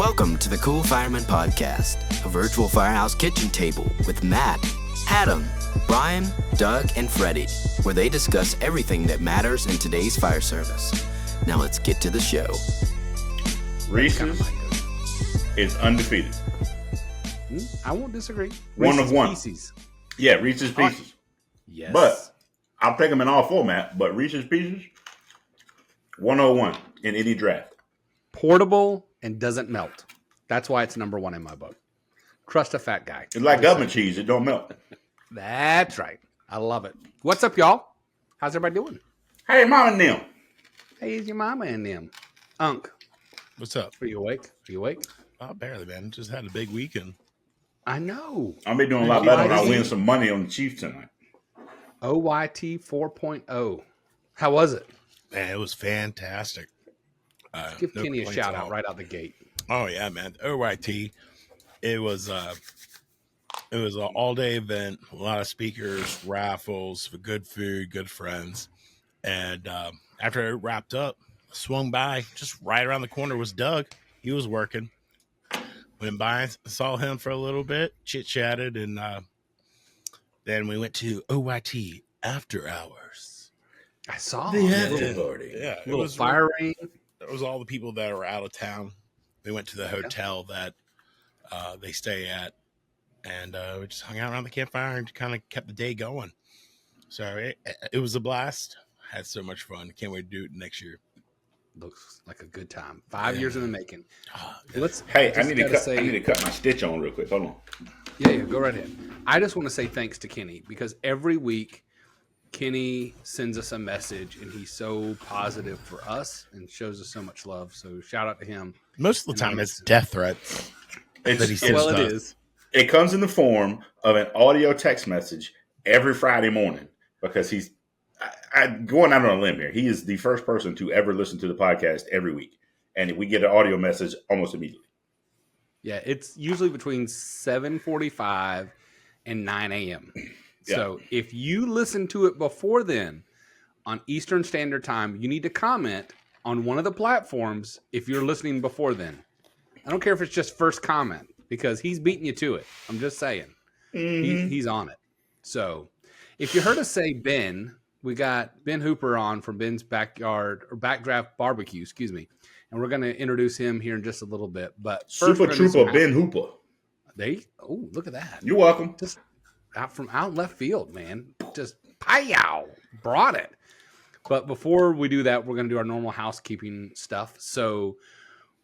Welcome to the Cool Fireman Podcast, a virtual firehouse kitchen table with Matt, Adam, Brian, Doug, and Freddie, where they discuss everything that matters in today's fire service. Now let's get to the show. Reese's is undefeated. I won't disagree. One Reese's of one. Pieces. Yeah, Reese's Pieces. Yes. But I'll take them in all format. But Reese's Pieces, 101 in any draft. Portable and doesn't melt. That's why it's number one in my book. Trust a fat guy. It's like government cheese. It don't melt. That's right. I love it. What's up, y'all? How's everybody doing? Hey, mom and them. Hey, is your mama and them? Unc. What's up? Are you awake? Are you awake? Oh, barely, man. Just had a big weekend. I know. I'll be doing a lot better when I win some money on the Chiefs tonight. OYT 4.0. How was it? Man, it was fantastic. Give no Kenny a complaints shout at out all. right out the gate. Oh yeah, man. OYT. It was an all-day event, a lot of speakers, raffles, good food, good friends. And after it wrapped up, swung by, just right around the corner was Doug. He was working. Went by, saw him for a little bit, chit-chatted, and then we went to OYT after hours. I saw The it. after party. Yeah, it Little was firing. It was all the people that were out of town. We went to the hotel that they stay at, and we just hung out around the campfire and kind of kept the day going. So it was a blast. Had so much fun. Can't wait to do it next year. Looks like a good time. 5 years in the making. Let's. Hey, I need to cut my stitch on real quick. Hold on. Yeah, go right ahead. I just want to say thanks to Kenny because every week Kenny sends us a message and he's so positive for us and shows us so much love. So shout out to him. Most of the time, it's death threats. That he sends Well, it us. is. It comes in the form of an audio text message every Friday morning because I'm going out on a limb here. He is the first person to ever listen to the podcast every week. And we get an audio message almost immediately. Yeah, it's usually between 7:45 and 9 a.m. Yeah. So if you listen to it before then on Eastern Standard Time, you need to comment on one of the platforms if you're listening before then. I don't care if it's just first comment because he's beating you to it. I'm just saying. He's on it. So if you heard us say Ben, we got Ben Hooper on from Ben's Backyard or Backdraft Barbecue, excuse me. And we're going to introduce him here in just a little bit. But first, Super Trooper Ben Hooper. Oh, look at that. You're welcome. Just out left field, man. Just pow, brought it. But before we do that, we're going to do our normal housekeeping stuff. So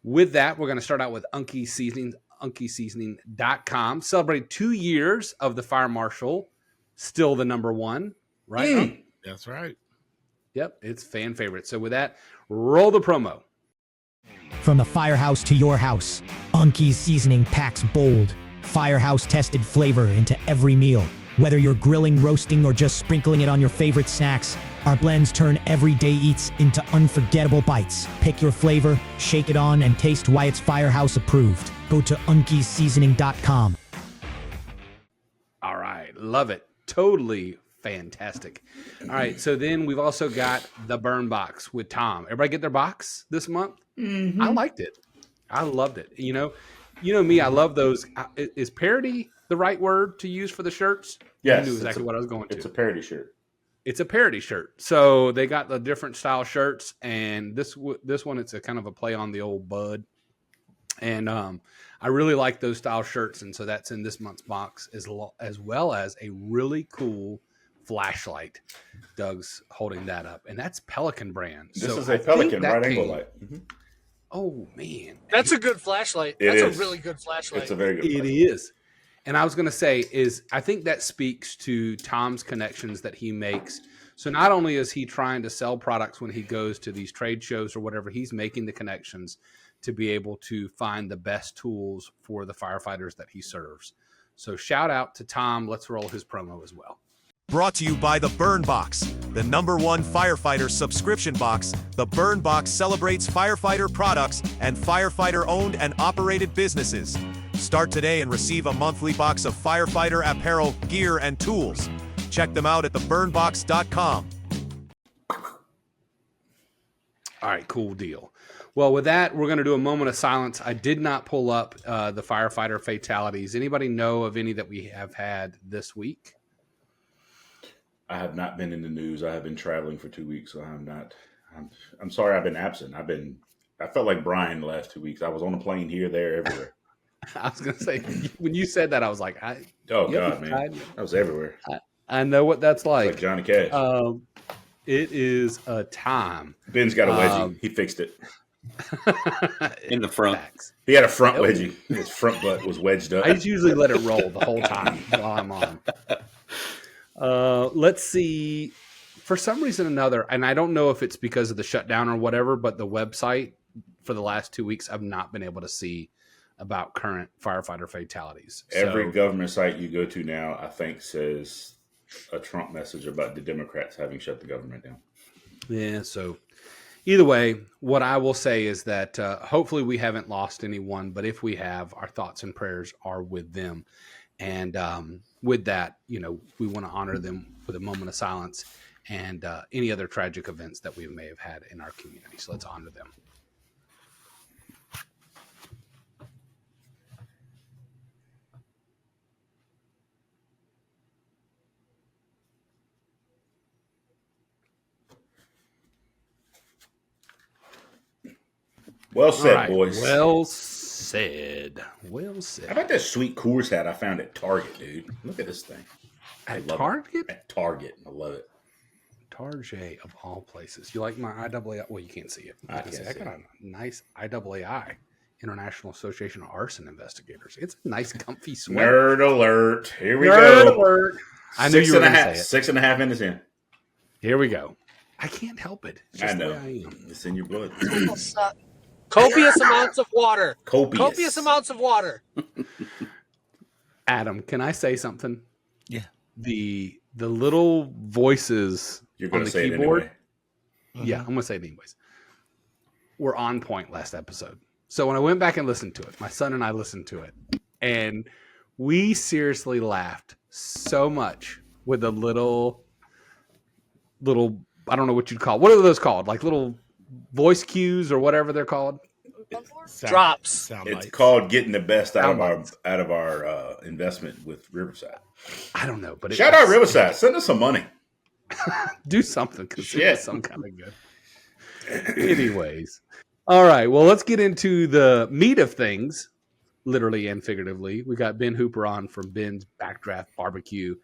with that, we're going to start out with Unky Seasonings, unkyseasoning.com. Celebrate 2 years of the Fire Marshal, still the number one, right? That's right. Yep, it's fan favorite. So with that, roll the promo. From the firehouse to your house, Unky's Seasoning packs bold, firehouse-tested flavor into every meal. Whether you're grilling, roasting, or just sprinkling it on your favorite snacks, our blends turn everyday eats into unforgettable bites. Pick your flavor, shake it on, and taste why it's firehouse approved. Go to unkyseasoning.com. All right, love it. Totally fantastic. All right, so then we've also got the Burn Box with Tom. Everybody get their box this month? Mm-hmm. I liked it. I loved it. You know me, I love those. Is parody the right word to use for the shirts? Yes. You knew exactly what I was going to. It's a parody shirt. It's a parody shirt. So they got the different style shirts, and this one, it's a kind of a play on the old Bud. And I really like those style shirts, and so that's in this month's box as well as a really cool flashlight. Doug's holding that up, and that's Pelican brand. This is a Pelican right angle light. Mm-hmm. Oh man, that's a good flashlight. That's a really good flashlight. It's a very good flashlight. It is. And I was going to say I think that speaks to Tom's connections that he makes. So not only is he trying to sell products when he goes to these trade shows or whatever, he's making the connections to be able to find the best tools for the firefighters that he serves. So shout out to Tom. Let's roll his promo as well. Brought to you by the Burn Box, the #1 firefighter subscription box. The Burn Box celebrates firefighter products and firefighter-owned and operated businesses. Start today and receive a monthly box of firefighter apparel, gear, and tools. Check them out at theburnbox.com. All right, cool deal. Well, with that, we're going to do a moment of silence. I did not pull up the firefighter fatalities. Anybody know of any that we have had this week? I have not been in the news. I have been traveling for 2 weeks, so I'm sorry I've been absent. I felt like Brian the last 2 weeks. I was on a plane here, there, everywhere. I was going to say, when you said that, I was like, God, man. I was everywhere. I know what that's like. It's like Johnny Cash. It is a time. Ben's got a wedgie. He fixed it. In the front. Facts. He had a front wedgie. His front butt was wedged up. I just usually let it roll the whole time while I'm on. Let's see. For some reason or another, and I don't know if it's because of the shutdown or whatever, but the website for the last 2 weeks, I've not been able to see about current firefighter fatalities. Every government site you go to now, I think, says a Trump message about the Democrats having shut the government down. Yeah, so either way, what I will say is that hopefully we haven't lost anyone, but if we have, our thoughts and prayers are with them. And with that, we want to honor them with a moment of silence and any other tragic events that we may have had in our community. So let's honor them. Well said, boys. Well said. Well said. How about that sweet Coors hat I found at Target, dude? Look at this thing. At Target? At Target. I love it. Target of all places. You like my IAAI? Well, you can't see it. I got a nice IAAI, International Association of Arson Investigators. It's a nice, comfy sweater. Nerd alert. Here we Nerd go. alert. I knew you were going to say it. 6.5 minutes in. Here we go. I can't help it. It's just I know. the way I am. It's in your blood. Copious amounts of water. Copious amounts of water. Adam, can I say something? Yeah. The little voices You're on going to the say keyboard. it anyway. Yeah, I'm going to say it anyways. Were on point last episode. So when I went back and listened to it, my son and I listened to it, and we seriously laughed so much with the little, I don't know what you'd call it. What are those called? Like little voice cues or whatever they're called. Drops. It's called getting the best out of our investment with Riverside. I don't know, but shout out Riverside. Send us some money. Do something because it was some kind of good. Anyways, all right. Well, let's get into the meat of things, literally and figuratively. We got Ben Hooper on from Ben's Backdraft Barbecue,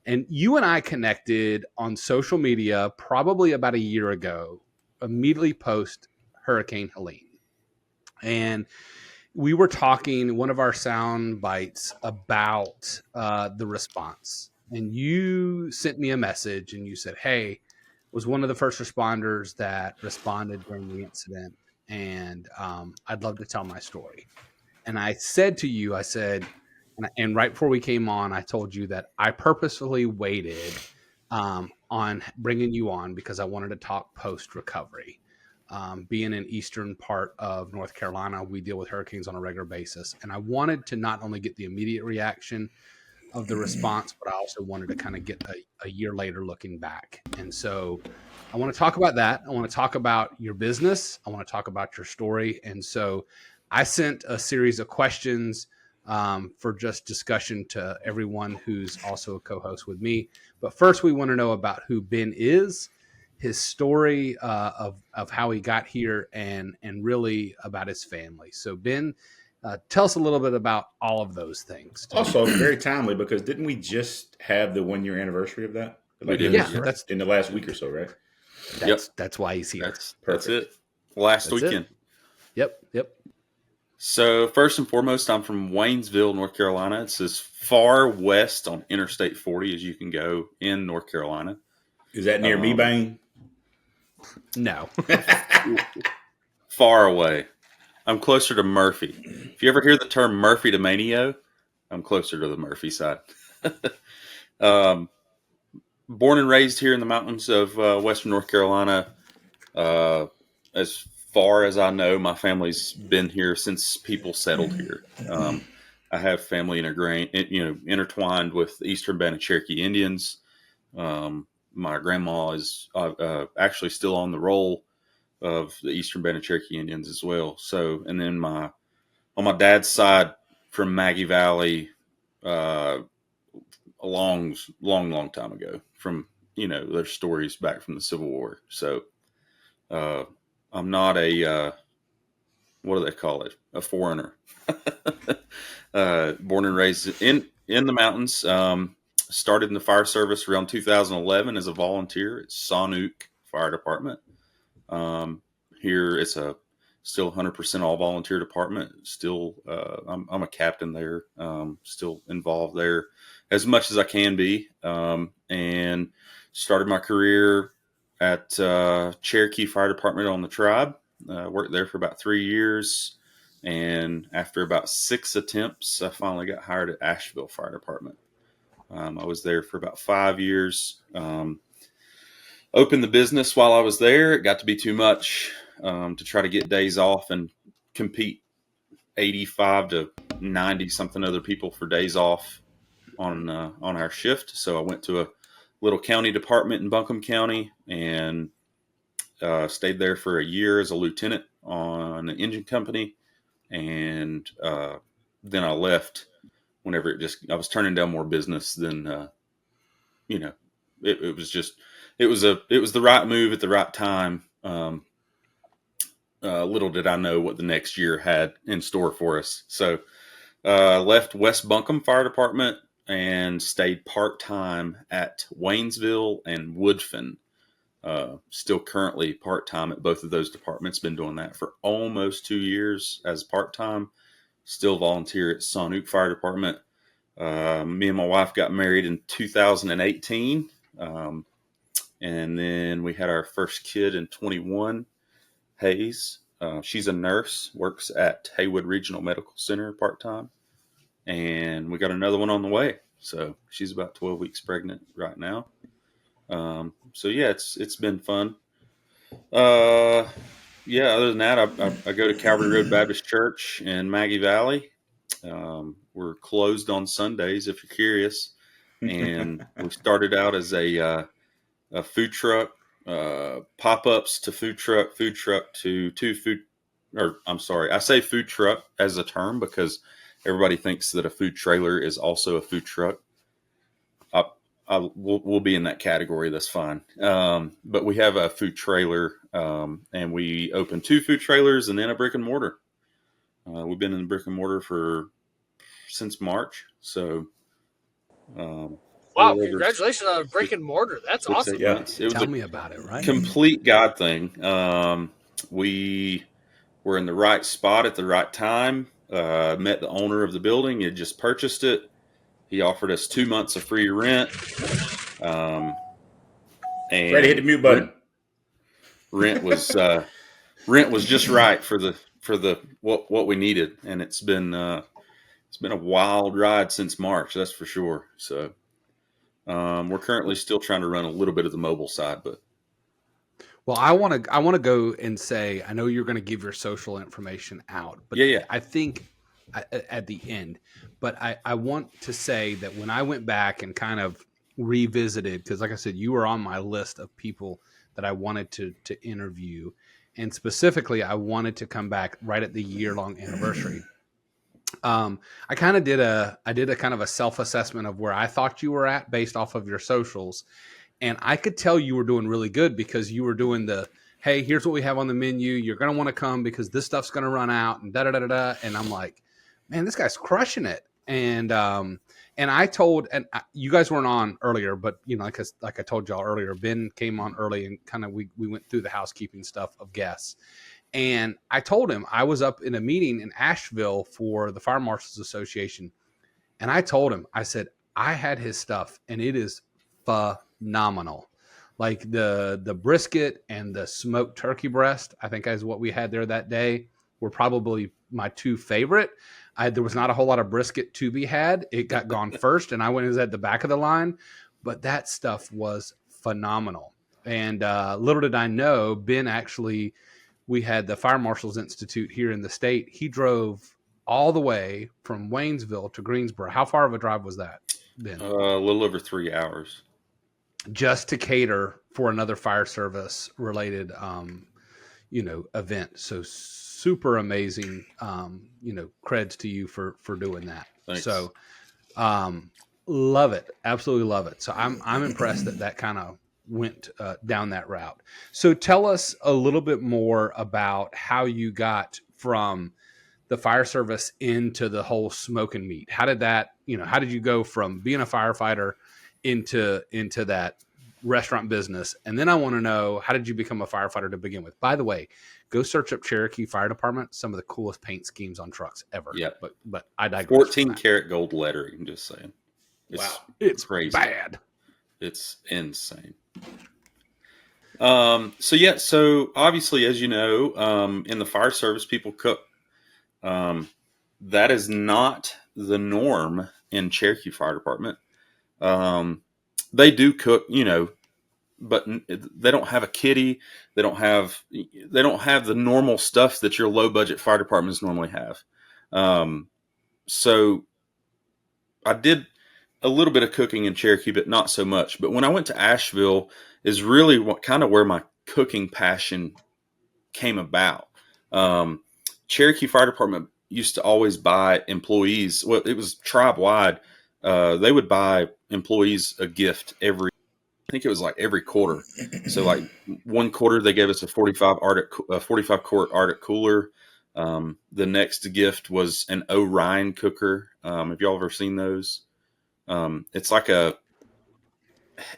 and you and I connected on social media probably about a year ago, immediately post Hurricane Helene. And we were talking one of our sound bites about the response. And you sent me a message and you said, hey, was one of the first responders that responded during the incident. And I'd love to tell my story. And I said to you, and right before we came on, I told you that I purposefully waited on bringing you on because I wanted to talk post-recovery. Being in eastern part of North Carolina, we deal with hurricanes on a regular basis. And I wanted to not only get the immediate reaction of the response, but I also wanted to kind of get a year later looking back. And so I want to talk about that. I want to talk about your business. I want to talk about your story. And so I sent a series of questions for just discussion to everyone who's also a co-host with me. But first, we want to know about who Ben is, his story of how he got here, and really about his family. So Ben, tell us a little bit about all of those things. Also, very timely because didn't we just have the 1 year anniversary of that? We did. Yeah, that's in the last week or so, right? That's why he's here. That's it. Last weekend. Yep. So first and foremost, I'm from Waynesville, North Carolina. It's as far west on Interstate 40 as you can go in North Carolina. Is that near Mebane? No. Far away. I'm closer to Murphy. If you ever hear the term Murphy to Manio, I'm closer to the Murphy side. Born and raised here in the mountains of western North Carolina. As far as I know, my family's been here since people settled here. I have family intertwined with the Eastern Band of Cherokee Indians. My grandma is actually still on the roll of the Eastern Band of Cherokee Indians as well. So, and then on my dad's side from Maggie Valley, a long time ago, from, their stories back from the Civil War. So, I'm not what do they call it? A foreigner. Born and raised in the mountains. Started in the fire service around 2011 as a volunteer at Sahnook Fire Department. Here it's still 100% all volunteer department. Still, I'm a captain there. Still involved there as much as I can be. And started my career at Cherokee Fire Department on the Tribe. Worked there for about 3 years. And after about 6 attempts, I finally got hired at Asheville Fire Department. I was there for about 5 years. Opened the business while I was there. It got to be too much to try to get days off and compete 85 to 90 something other people for days off on our shift. So I went to a little county department in Buncombe County and stayed there for a year as a lieutenant on an engine company. And then I left whenever I was turning down more business than, it was the right move at the right time. Little did I know what the next year had in store for us. So, left West Buncombe Fire Department and stayed part-time at Waynesville and Woodfin. Still currently part-time at both of those departments. Been doing that for almost 2 years as part-time. Still volunteer at Sahnook Fire Department. Me and my wife got married in 2018. And then we had our first kid in 21, Hayes. She's a nurse, works at Haywood Regional Medical Center part-time. And we got another one on the way. So she's about 12 weeks pregnant right now. So yeah, it's been fun. Other than that, I go to Calvary Road Baptist Church in Maggie Valley. We're closed on Sundays if you're curious. And we started out as a food truck, pop-ups to food truck to I say food truck as a term because everybody thinks that a food trailer is also a food truck. We'll be in that category. That's fine. But we have a food trailer, and we opened 2 food trailers and then a brick and mortar. We've been in the brick and mortar since March. So, wow! Congratulations on a brick and mortar. That's awesome. Yeah, Tell me about it. Right? Complete God thing. We were in the right spot at the right time. Met the owner of the building. He had just purchased it. He offered us 2 months of free rent. And Ready, hit the mute button. Rent was just right for the what we needed, and it's been a wild ride since March, that's for sure. So we're currently still trying to run a little bit of the mobile side, but. Well, I want to go and say, I know you're going to give your social information out, but yeah. I think at the end, but I want to say that when I went back and kind of revisited, because like I said, you were on my list of people that I wanted to interview. And specifically, I wanted to come back right at the year-long anniversary. I did a kind of a self-assessment of where I thought you were at based off of your socials. And I could tell you were doing really good because you were doing hey, here's what we have on the menu. You're going to want to come because this stuff's going to run out and da-da-da-da-da. And I'm like, man, this guy's crushing it. And I told, and you guys weren't on earlier, but like I told y'all earlier, Ben came on early and kind of, we went through the housekeeping stuff of guests. And I told him I was up in a meeting in Asheville for the Fire Marshals Association. And I told him, I said, I had his stuff and it is phenomenal. Like the brisket and the smoked turkey breast, I think is what we had there that day, were probably my 2 favorite. There was not a whole lot of brisket to be had. It got gone first, and I went at the back of the line. But that stuff was phenomenal. And little did I know, Ben we had the Fire Marshals Institute here in the state. He drove all the way from Waynesville to Greensboro. How far of a drive was that, Ben? A little over 3 hours. Just to cater for another fire service related event. So super amazing. Creds to you for doing that. Thanks. So, love it. Absolutely love it. So I'm impressed that kind of went down that route. So tell us a little bit more about how you got from the fire service into the whole smoke and meat. How did that, how did you go from being a firefighter into that restaurant business? And then I want to know, how did you become a firefighter to begin with? By the way, go search up Cherokee Fire Department. Some of the coolest paint schemes on trucks ever. Yeah. But I digress. 14 karat gold lettering, just saying. Wow. It's crazy. Bad. It's insane. So obviously, as you know, in the fire service, people cook. That is not the norm in Cherokee Fire Department. They do cook, but they don't have a kitty. They don't have the normal stuff that your low budget fire departments normally have. So I did a little bit of cooking in Cherokee, but not so much. But when I went to Asheville is really where my cooking passion came about. Cherokee Fire Department used to always buy employees. Well, it was tribe wide. They would buy employees a gift I think it was like every quarter. So like one quarter, they gave us a 45 quart Arctic cooler. The next gift was an Orion cooker. Have y'all ever seen those?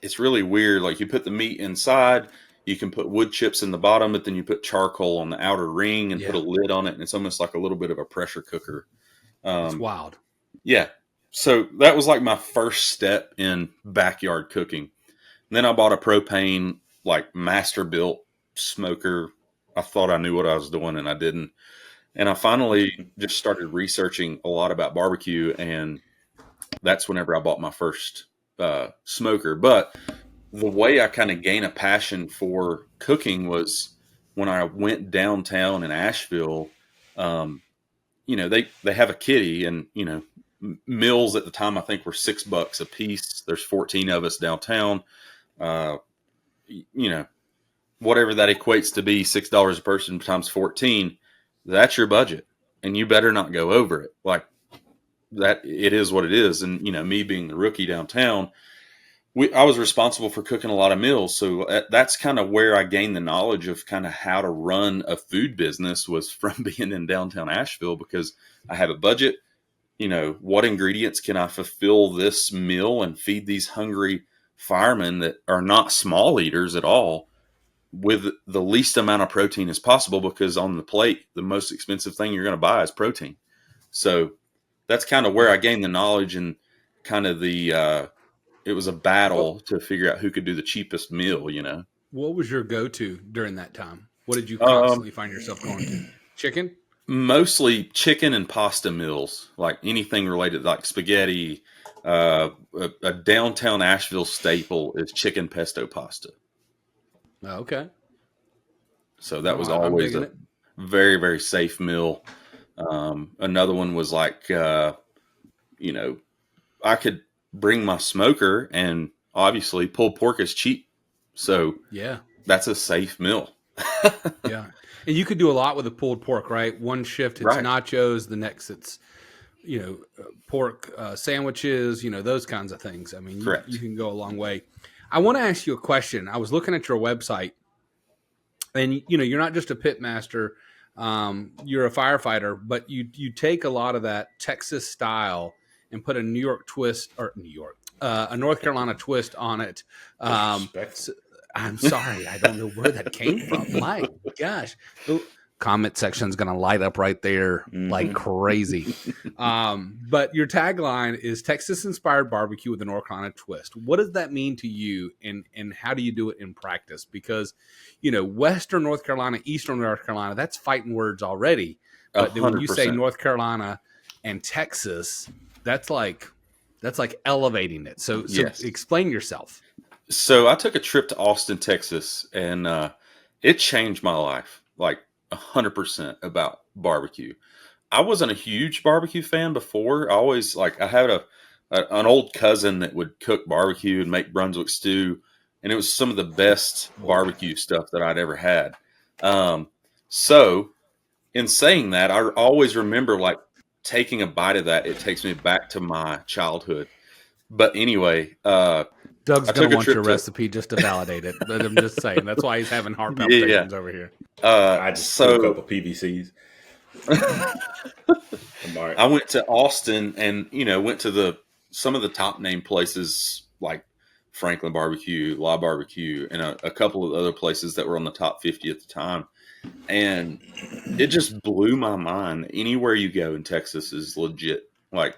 It's really weird. Like you put the meat inside, you can put wood chips in the bottom, but then you put charcoal on the outer ring and put a lid on it. And it's almost like a little bit of a pressure cooker. It's wild. Yeah. So that was like my first step in backyard cooking. And then I bought a propane, like master built smoker. I thought I knew what I was doing and I didn't. And I finally just started researching a lot about barbecue, and that's whenever I bought my first smoker. But the way I kind of gained a passion for cooking was when I went downtown in Asheville. They have a kitty, and meals at the time I think were $6 a piece. There's 14 of us downtown. Whatever that equates to be, $6 a person times 14. That's your budget, and you better not go over it. Like that, it is what it is. And me being the rookie downtown, I was responsible for cooking a lot of meals. So that's kind of where I gained the knowledge of kind of how to run a food business, was from being in downtown Asheville, because I have a budget. What ingredients can I fulfill this meal and feed these hungry firemen that are not small eaters at all, with the least amount of protein as possible, because on the plate, the most expensive thing you're going to buy is protein. So that's kind of where I gained the knowledge, and kind of it was a battle to figure out who could do the cheapest meal, What was your go-to during that time? What did you constantly find yourself going to? Chicken? Mostly chicken and pasta meals, like anything related, like spaghetti. A downtown Asheville staple is chicken pesto pasta. Okay. So that was always a very, very safe meal. Another one was like, I could bring my smoker, and obviously pulled pork is cheap. So yeah, that's a safe meal. Yeah. And you could do a lot with a pulled pork, right? One shift, it's nachos. The next, it's, pork sandwiches, those kinds of things. I mean, you can go a long way. I want to ask you a question. I was looking at your website, and you're not just a pit master, you're a firefighter, but you take a lot of that Texas style and put a North Carolina twist on it. I'm sorry, I don't know where that came from. My gosh. Comment section's going to light up right there like crazy. But your tagline is Texas-inspired barbecue with a North Carolina twist. What does that mean to you, and how do you do it in practice? Because, Western North Carolina, Eastern North Carolina, that's fighting words already. But then when you say North Carolina and Texas, that's like elevating it. So yes. Explain yourself. So I took a trip to Austin, Texas, and it changed my life. Like 100% about barbecue. I wasn't a huge barbecue fan before. I had an old cousin that would cook barbecue and make Brunswick stew, and it was some of the best barbecue stuff that I'd ever had. So in saying that, I always remember like taking a bite of that. It takes me back to my childhood. But anyway, Doug's going to want your recipe just to validate it. But I'm just saying, that's why he's having heart palpitations over here. I just threw a couple PVCs. I went to Austin and, went to some of the top name places like Franklin Barbecue, La Barbecue, and a couple of other places that were on the top 50 at the time. And it just blew my mind. Anywhere you go in Texas is legit. Like,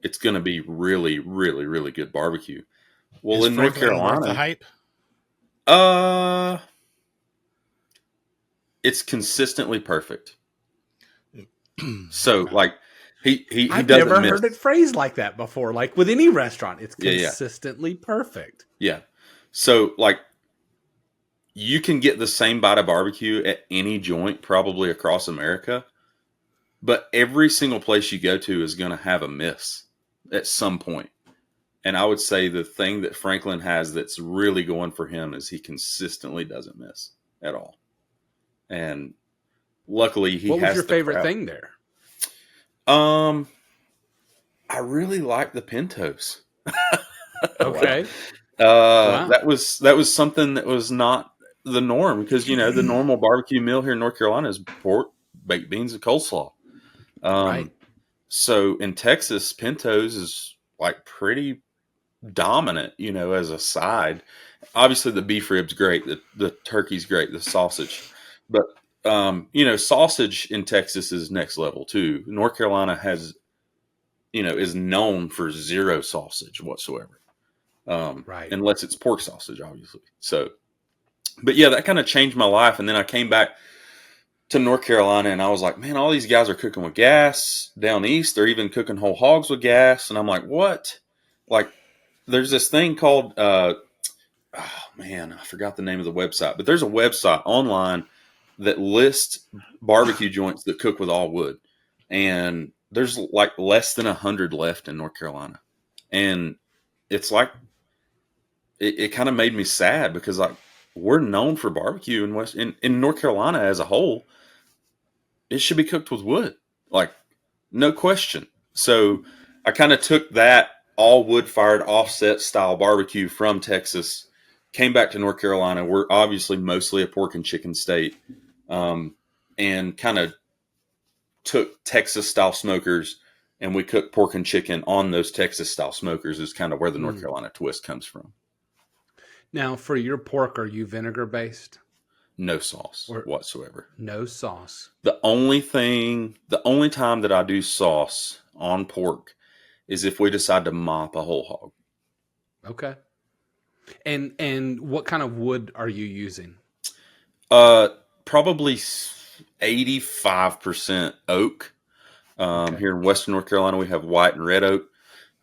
it's going to be really, really, really good barbecue. Well, is in Franklin North Carolina, worth the hype? It's consistently perfect. So, like, he I've doesn't never miss. heard it phrased like that before. Like with any restaurant, it's consistently perfect. Yeah. So, like, you can get the same bite of barbecue at any joint, probably across America, but every single place you go to is going to have a miss at some point. And I would say the thing that Franklin has that's really going for him is he consistently doesn't miss at all. And luckily he has. What was your favorite thing there? I really like the pintos. Okay. Wow. That was something that was not the norm because, the normal barbecue meal here in North Carolina is pork, baked beans, and coleslaw. Right. So in Texas, pintos is like pretty dominant, as a side. Obviously the beef rib's great. The turkey's great. The sausage, but sausage in Texas is next level too. North Carolina has, is known for zero sausage whatsoever. Right. Unless it's pork sausage, obviously. So, but yeah, that kind of changed my life. And then I came back to North Carolina and I was like, man, all these guys are cooking with gas down east. They're even cooking whole hogs with gas. And I'm like, what? Like, there's this thing called, I forgot the name of the website, but there's a website online that lists barbecue joints that cook with all wood. And there's like less than 100 left in North Carolina. And it's like, it kind of made me sad because like we're known for barbecue in North Carolina as a whole. It should be cooked with wood, like no question. So I kind of took that all wood fired offset style barbecue from Texas, came back to North Carolina. We're obviously mostly a pork and chicken state, and kind of took Texas style smokers and we cook pork and chicken on those Texas style smokers is kind of where the North Carolina twist comes from. Now, for your pork, are you vinegar based? No sauce whatsoever. No sauce. The only time that I do sauce on pork is if we decide to mop a whole hog. Okay. And what kind of wood are you using? Probably 85% oak. Here in Western North Carolina, we have white and red oak.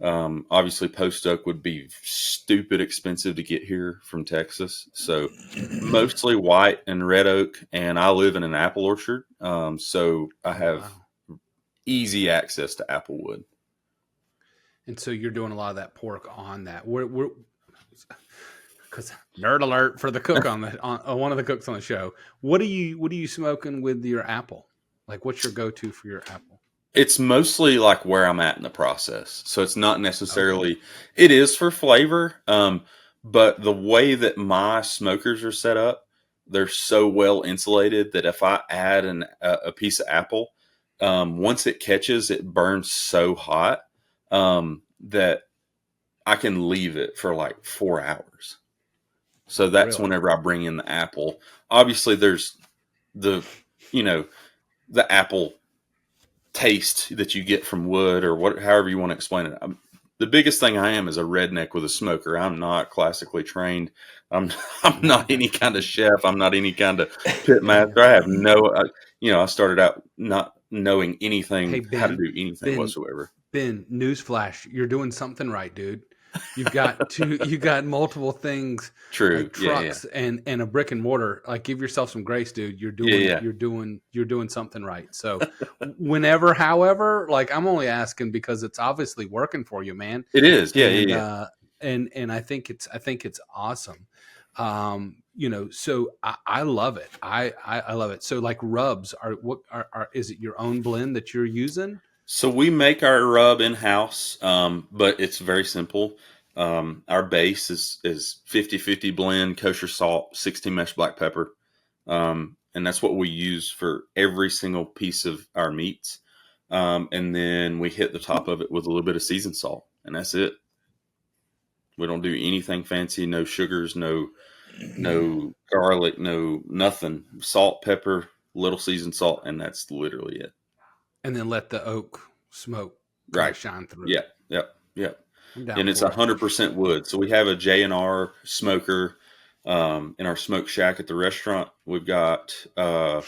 Obviously, post oak would be stupid expensive to get here from Texas. So mostly white and red oak. And I live in an apple orchard. So I have easy access to apple wood. And so you're doing a lot of that pork on that. Because nerd alert for the cook on one of the cooks on the show. What are you smoking with your apple? Like, what's your go-to for your apple? It's mostly like where I'm at in the process. So it's not necessarily, it is for flavor. But the way that my smokers are set up, they're so well insulated that if I add a piece of apple, once it catches, it burns so hot that I can leave it for like 4 hours. So that's whenever I bring in the apple. Obviously, there's the apple taste that you get from wood or however you want to explain it. The biggest thing I am is a redneck with a smoker. I'm not classically trained. I'm not any kind of chef. I'm not any kind of pit master. I have I started out not knowing anything, how to do anything whatsoever. Ben, newsflash, you're doing something right, dude. You've got multiple things. True. Like trucks and a brick and mortar. Like, give yourself some grace, dude. You're doing something right. So whenever, however, like, I'm only asking because it's obviously working for you, man. It is. And I think it's awesome. So I love it. I love it. So like rubs is it your own blend that you're using? So we make our rub in house, but it's very simple. Our base is 50-50 blend, kosher salt, 16 mesh black pepper. And that's what we use for every single piece of our meats. And then we hit the top of it with a little bit of seasoned salt, and that's it. We don't do anything fancy, no sugars, no garlic, no nothing. Salt, pepper, little seasoned salt, and that's literally it. And then let the oak smoke shine through. Yeah. And it's 100% wood. So we have a J&R smoker in our smoke shack at the restaurant. We've got a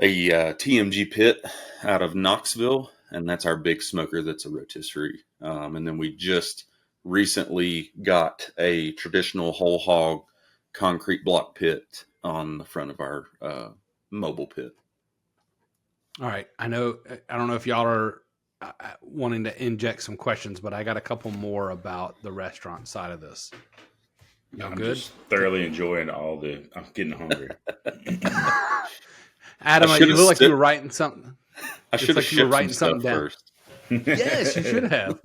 TMG pit out of Knoxville, and that's our big smoker that's a rotisserie. And then we just recently got a traditional whole hog concrete block pit on the front of our mobile pit. All right. I don't know if y'all are wanting to inject some questions, but I got a couple more about the restaurant side of this. I'm good? Just thoroughly enjoying I'm getting hungry. Adam, you look like you were writing something. I should have shipped some stuff first. Yes, you should have.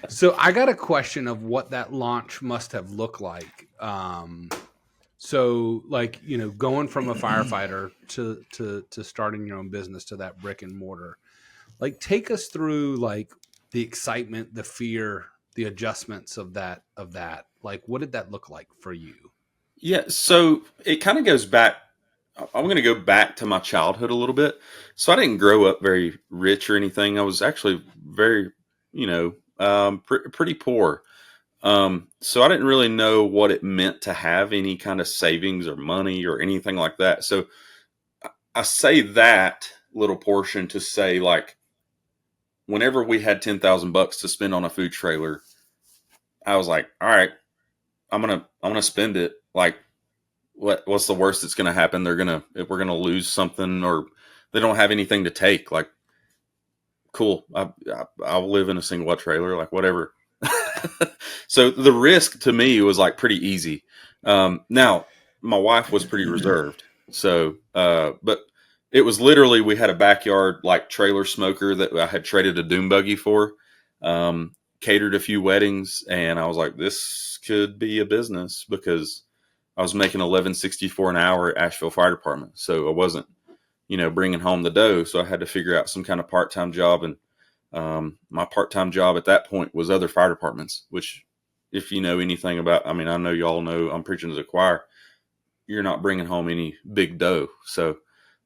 So I got a question of what that launch must have looked like. So like, going from a firefighter to starting your own business to that brick and mortar, like take us through like the excitement, the fear, the adjustments of that. Like, what did that look like for you? Yeah. So it kind of goes back. I'm going to go back to my childhood a little bit. So I didn't grow up very rich or anything. I was actually very, pretty poor. So I didn't really know what it meant to have any kind of savings or money or anything like that. So I say that little portion to say, like, whenever we had $10,000 to spend on a food trailer, I was like, all right, I'm going to spend it. Like, what's the worst that's going to happen? If we're going to lose something or they don't have anything to take, like, cool. I'll live in a single wide trailer, like whatever. So the risk to me was like pretty easy. Now my wife was pretty reserved. So, but it was literally, we had a backyard like trailer smoker that I had traded a dune buggy for, catered a few weddings. And I was like, this could be a business because I was making $11.64 an hour at Asheville Fire Department. So I wasn't, bringing home the dough. So I had to figure out some kind of part-time job. And my part-time job at that point was other fire departments, which if you know anything about, I know you all know I'm preaching to the choir, you're not bringing home any big dough. So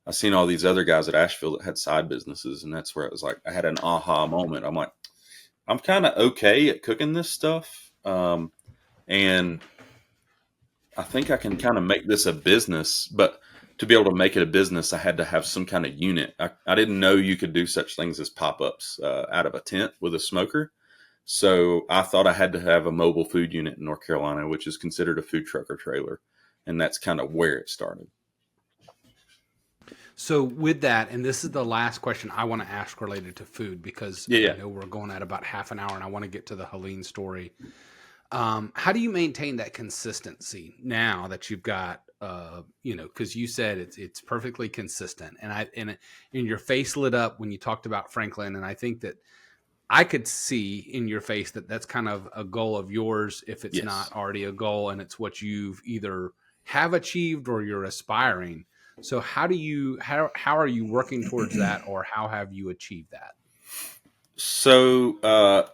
I seen all these other guys at Asheville that had side businesses. And that's where it was like, I had an aha moment. I'm like, I'm kind of okay at cooking this stuff. And I think I can kind of make this a business, but to be able to make it a business, I had to have some kind of unit. I didn't know you could do such things as pop-ups out of a tent with a smoker. So I thought I had to have a mobile food unit in North Carolina, which is considered a food truck or trailer. And that's kind of where it started. So with that, and this is the last question I want to ask related to food, because I know we're going at about half an hour and I want to get to the Helene story. How do you maintain that consistency now that you've got, because you said it's perfectly consistent, and your face lit up when you talked about Franklin. And I think that I could see in your face that that's kind of a goal of yours, if it's not already a goal, and it's what you've either have achieved or you're aspiring. So how are you working towards that, or how have you achieved that? So,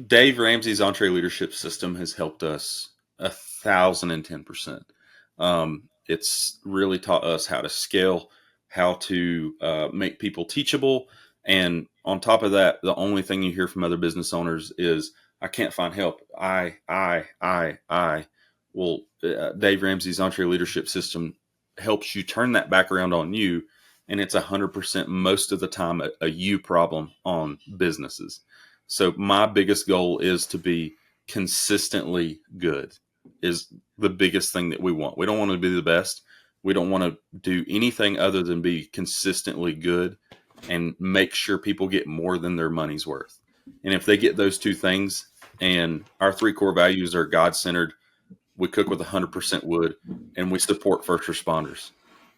Dave Ramsey's Entree Leadership System has helped us 1,010%. It's really taught us how to scale, how to make people teachable. And on top of that, the only thing you hear from other business owners is, I can't find help. Well, Dave Ramsey's Entree Leadership System helps you turn that back around on you. And it's 100% most of the time a you problem on businesses. So my biggest goal is to be consistently good, is the biggest thing that we want. We don't want to be the best. We don't want to do anything other than be consistently good and make sure people get more than their money's worth. And if they get those two things, and our 3 core values are God-centered, we cook with 100% wood, and we support first responders.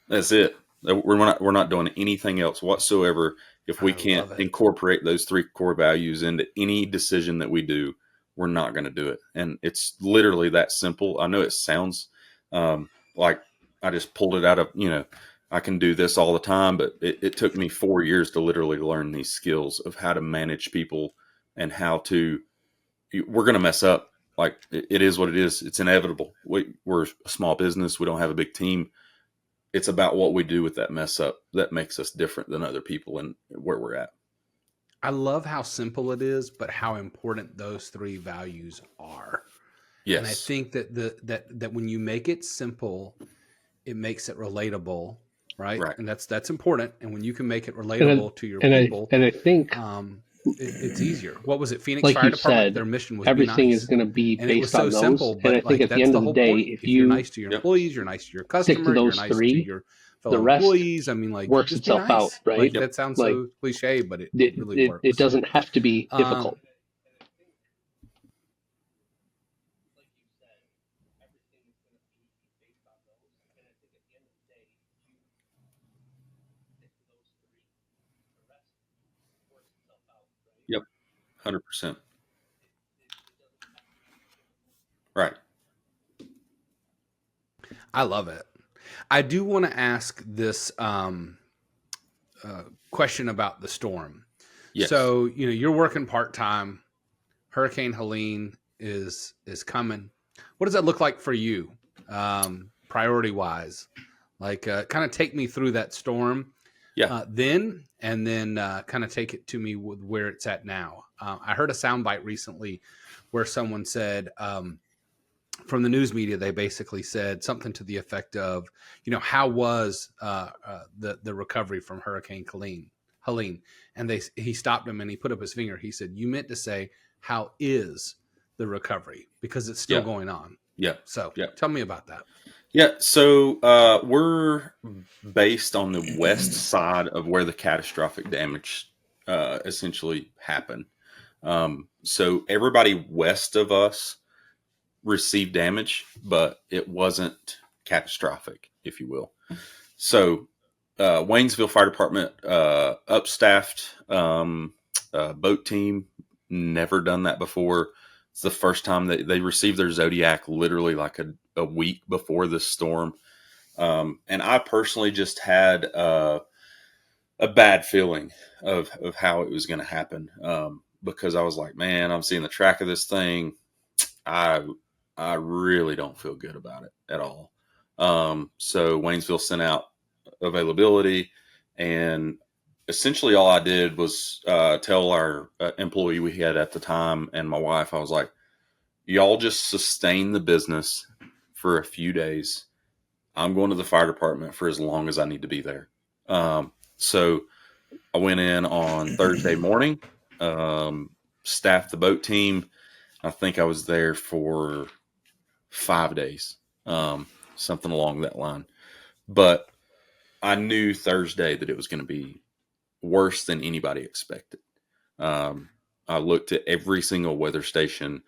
That's it. We're not doing anything else whatsoever. If we can't incorporate those 3 core values into any decision that we do, we're not going to do it. And it's literally that simple. I know it sounds like I just pulled it out of, I can do this all the time, but it took me 4 years to literally learn these skills of how to manage people and how to, we're going to mess up. Like it is what it is. It's inevitable. We're a small business. We don't have a big team. It's about what we do with that mess up that makes us different than other people and where we're at. I love how simple it is, but how important those 3 values are. Yes. And I think that that when you make it simple, it makes it relatable, right? And that's important. And when you can make it relatable to your people, I think it's easier. What was it? Phoenix like Fire you Department. said, their mission was everything nice. is going to be And it was based on so those. simple, but And I think at the end of the day, if you're you nice to your employees, you're nice to your customer, to those you're nice 3, to your fellow the rest employees. I mean, like works just be itself nice. out, right? Like, that sounds so cliche, but it really works. It doesn't have to be difficult. Yep. 100%. Right. I love it. I do want to ask this question about the storm. Yes. So, you're working part-time. Hurricane Helene is coming. What does that look like for you, priority-wise? Like, kind of take me through that storm then, and then kind of take it to me with where it's at now. I heard a soundbite recently where someone said, from the news media, they basically said something to the effect of, how was the recovery from Hurricane Helene? And he stopped him and he put up his finger. He said, "You meant to say, how is the recovery? Because it's still going on." Yeah. So tell me about that. Yeah. So we're based on the west side of where the catastrophic damage essentially happened. So everybody west of us received damage, but it wasn't catastrophic, if you will. So Waynesville Fire Department upstaffed boat team, never done that before. It's the first time that they received their Zodiac literally like a week before this storm. And I personally just had a bad feeling of how it was going to happen, because I was like, man, I'm seeing the track of this thing. I really don't feel good about it at all. So Waynesville sent out availability, and essentially all I did was tell our employee we had at the time and my wife, I was like, y'all just sustain the business for a few days. I'm going to the fire department for as long as I need to be there. So I went in on Thursday morning, staffed the boat team. I think I was there for 5 days, something along that line. But I knew Thursday that it was going to be worse than anybody expected. I looked at every single weather station,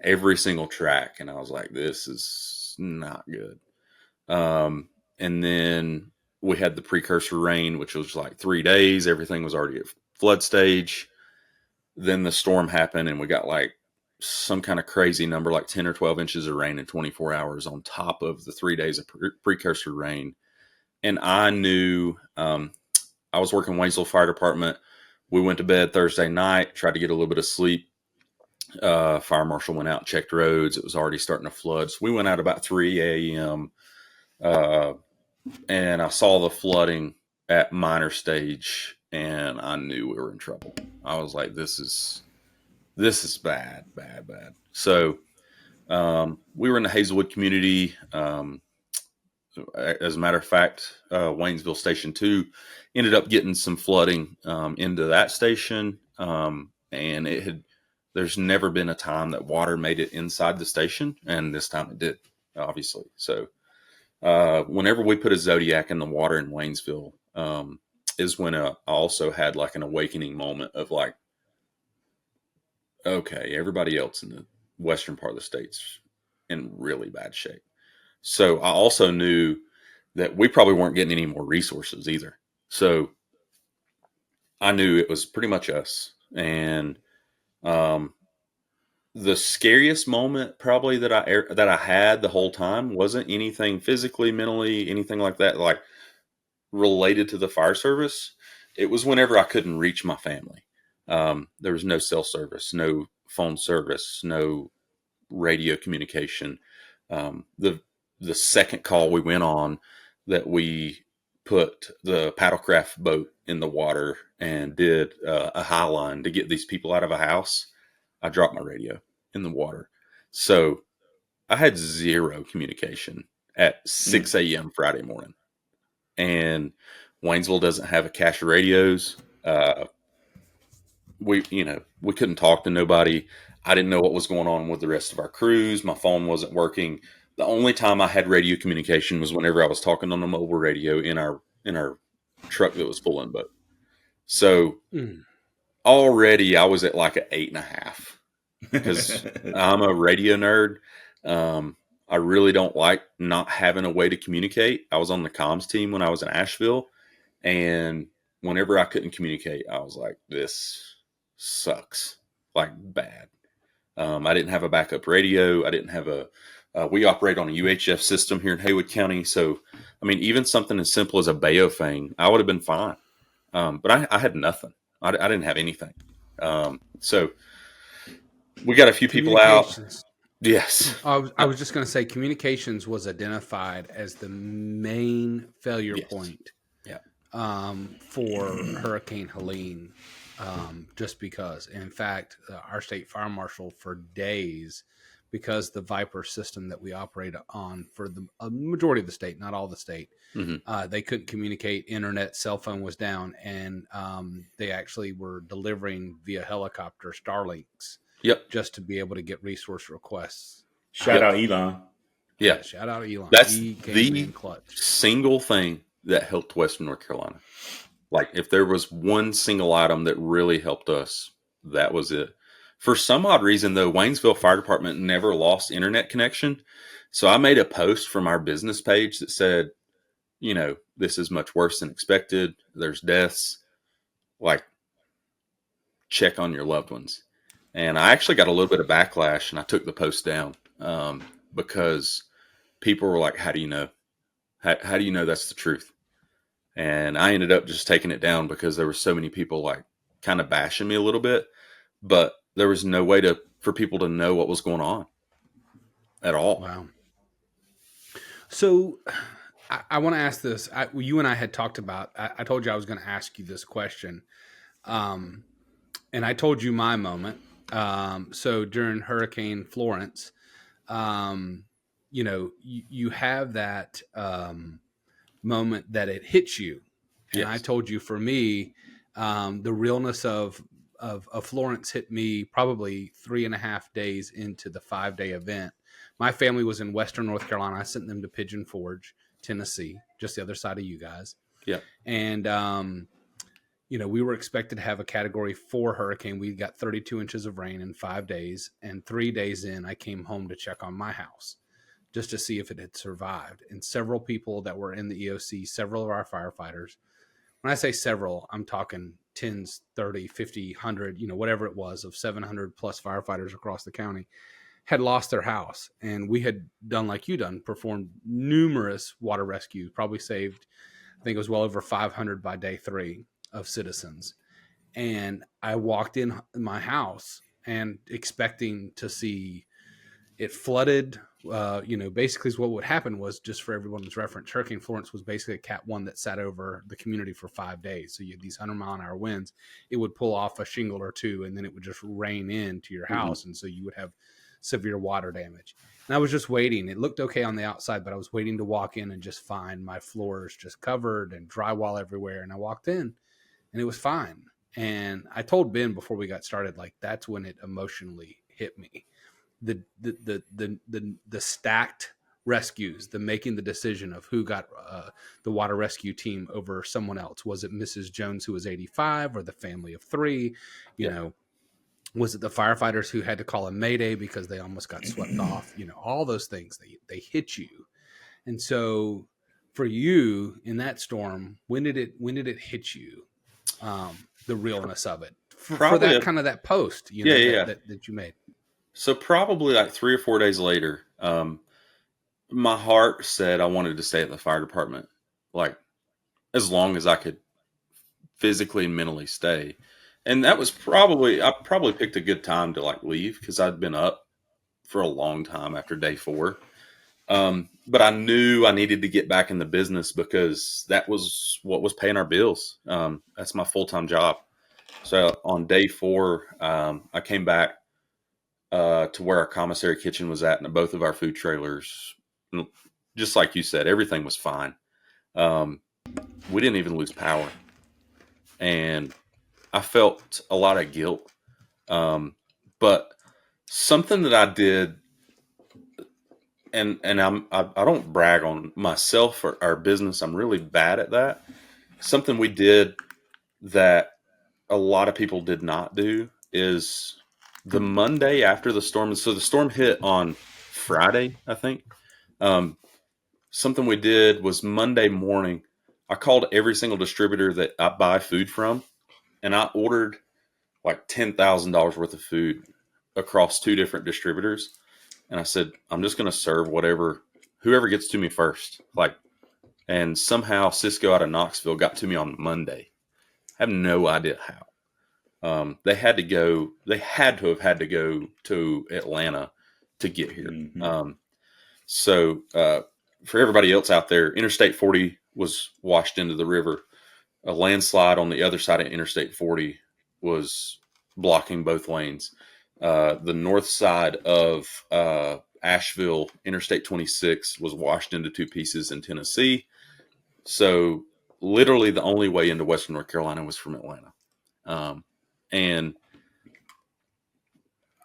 every single track, and I was like, this is not good. And then we had the precursor rain, which was like 3 days. Everything was already at flood stage. Then the storm happened, and we got like some kind of crazy number, like 10 or 12 inches of rain in 24 hours on top of the 3 days of precursor rain. And I knew, I was working Waynesville Fire Department. We went to bed Thursday night, tried to get a little bit of sleep. Fire marshal went out, checked roads. It was already starting to flood. So we went out about 3 a.m. And I saw the flooding at minor stage, and I knew we were in trouble. I was like, this is bad. So we were in the Hazelwood community. As a matter of fact, Waynesville Station 2 ended up getting some flooding into that station. And there's never been a time that water made it inside the station, and this time it did, obviously. So whenever we put a Zodiac in the water in Waynesville, is when I also had like an awakening moment of like, okay, everybody else in the western part of the state's in really bad shape. So I also knew that we probably weren't getting any more resources either. So I knew it was pretty much us. And the scariest moment probably that I had the whole time wasn't anything physically, mentally, anything like that, like related to the fire service. It was whenever I couldn't reach my family. There was no cell service, no phone service, no radio communication. The second call we went on, that we put the paddlecraft boat in the water and did a high line to get these people out of a house, I dropped my radio in the water. So I had zero communication at 6 a.m. Friday morning. And Waynesville doesn't have a cache of radios. We couldn't talk to nobody. I didn't know what was going on with the rest of our crews. My phone wasn't working. The only time I had radio communication was whenever I was talking on the mobile radio in our truck that was full in boat. So already I was at like an 8.5 because I'm a radio nerd. I really don't like not having a way to communicate. I was on the comms team when I was in Asheville, and whenever I couldn't communicate, I was like, this sucks, like bad. I didn't have a backup radio. I didn't have we operate on a UHF system here in Haywood County. So, I mean, even something as simple as a Baofang, I would have been fine. But I had nothing. I didn't have anything. So we got a few people out. Yes. I was just going to say communications was identified as the main failure point for Hurricane Helene, just because. In fact, our state fire marshal for days, because the Viper system that we operate on for the majority of the state, not all the state, they couldn't communicate. Internet, cell phone was down, and they actually were delivering via helicopter Starlinks. Yep. Just to be able to get resource requests. Shout out Elon. Yeah. Shout out Elon. That's the single thing that helped Western North Carolina. Like, if there was one single item that really helped us, that was it. For some odd reason, though, Waynesville Fire Department never lost internet connection. So I made a post from our business page that said, this is much worse than expected. There's deaths. Like, check on your loved ones. And I actually got a little bit of backlash, and I took the post down because people were like, how do you know? How do you know that's the truth? And I ended up just taking it down because there were so many people like kind of bashing me a little bit, but there was no way for people to know what was going on at all. Wow. So I want to ask this. You and I had talked about, I told you I was going to ask you this question. And I told you my moment. So during Hurricane Florence, you have that moment that it hits you. And yes. I told you, for me, the realness of Florence hit me probably 3.5 days into the 5-day event. My family was in Western North Carolina. I sent them to Pigeon Forge, Tennessee, just the other side of you guys. Yeah. And, we were expected to have a Category 4 hurricane. We got 32 inches of rain in 5 days. And 3 days in, I came home to check on my house just to see if it had survived. And several people that were in the EOC, several of our firefighters, when I say several, I'm talking 10s, 30, 50, 100, whatever it was, of 700 plus firefighters across the county, had lost their house. And we had done like you done, performed numerous water rescues, probably saved, I think it was well over 500 by day 3 of citizens. And I walked in my house and expecting to see it flooded. Basically what would happen was, just for everyone's reference, Hurricane Florence was basically a Cat 1 that sat over the community for 5 days. So you had these 100-mile-an-hour winds. It would pull off a shingle or two, and then it would just rain into your house. And so you would have severe water damage. And I was just waiting. It looked okay on the outside, but I was waiting to walk in and just find my floors just covered and drywall everywhere. And I walked in, and it was fine. And I told Ben before we got started, like, that's when it emotionally hit me. The stacked rescues, the making the decision of who got the water rescue team over someone else. Was it Mrs. Jones, who was 85, or the family of 3? You know, Was it the firefighters who had to call a mayday because they almost got swept off? All those things, they hit you. And so for you in that storm, when did it hit you? The realness of it for that kind of that post, that you made. So probably like 3 or 4 days later, my heart said I wanted to stay at the fire department, like as long as I could physically and mentally stay. And that was I probably picked a good time to like leave because I'd been up for a long time after day 4. But I knew I needed to get back in the business because that was what was paying our bills. That's my full-time job. So on day 4, I came back to where our commissary kitchen was at, and both of our food trailers, just like you said, everything was fine. We didn't even lose power, and I felt a lot of guilt. But something that I did, and I don't brag on myself or our business. I'm really bad at that. Something we did that a lot of people did not do is the Monday after the storm. So the storm hit on Friday, I think. Something we did was Monday morning, I called every single distributor that I buy food from, and I ordered like $10,000 worth of food across 2 different distributors. And I said, I'm just going to serve whoever gets to me first. And somehow Cisco out of Knoxville got to me on Monday. I have no idea how. They had to have had to go to Atlanta to get here. Mm-hmm. So for everybody else out there, Interstate 40 was washed into the river. A landslide on the other side of Interstate 40 was blocking both lanes. The north side of Asheville, Interstate 26 was washed into 2 pieces in Tennessee. So literally the only way into Western North Carolina was from Atlanta. And